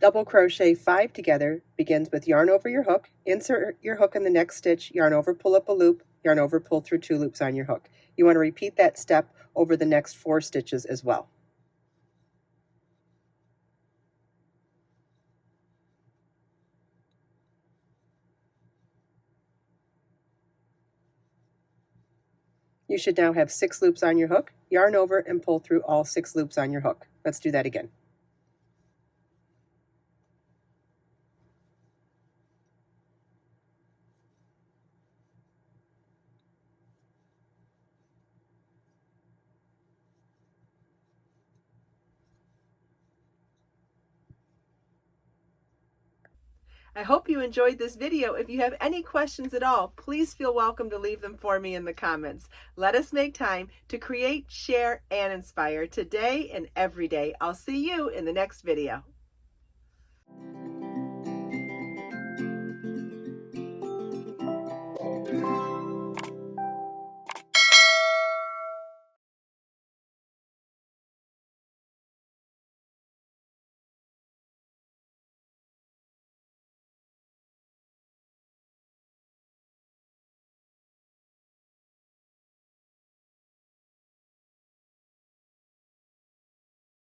Double crochet 5 together begins with yarn over your hook, insert your hook in the next stitch, yarn over, pull up a loop, yarn over, pull through 2 loops on your hook. You want to repeat that step over the next 4 stitches as well. You should now have 6 loops on your hook, yarn over and pull through all 6 loops on your hook. Let's do that again. I hope you enjoyed this video. If you have any questions at all, please feel welcome to leave them for me in the comments. Let us make time to create, share, and inspire today and every day. I'll see you in the next video.